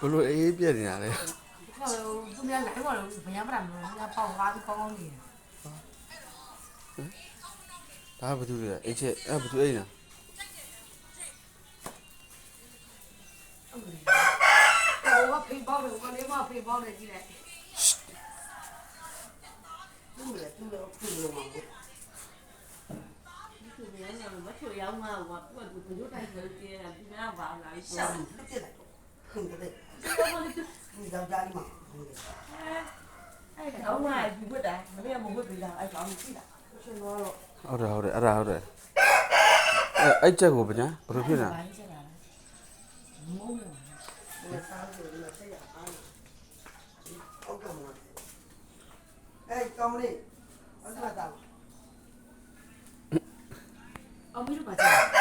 ဘလို့အေးပြက်နေတာလဲ သူများလိုက်ပါလို့ဘယ်ရမလားမလို့ငါပေါ့ကားပြီးကောင်းကောင်းနေတယ် ဒါဘာလို့လဲအိတ်ချက်အဲ့ဘာလို့အိတ်နာ ဟိုကဖိပေါက်တယ်ဟိုကလေးမဖိပေါက်တယ်ကြည့်လိုက်သူ့လေသူ့လေဖိလို့မှာသူများကမချွေရောက်မှာကသူကဘုရားတိုင်းဆိုကြတယ်ဒီနားပါလာပြီ ရှောက်ပြစ်လိုက်ခင်ဗျတဲ့ဒီတော့ကြားလိမ့်မှာ အဲ့တော့မှဒီဝတ်တာမနေ့ကမဝတ်ပြီလားအဲ့ကောင်ကြည့်တာ ရှင်တော့ ဟုတ်တယ်အဲ့ဒါဟုတ်တယ်အဲ့ချက်ကိုဗျာဘာလို့ဖြစ်နေတာ ဘိုင်းချက်တာမုန်းတယ်စားဆိုတော့ဆက်ရအောင်ဟုတ်ကဲ့မောအဲ့ကောင်းလေးအဲ့ဒါတော့အောင်ပြီးတော့ပါချာ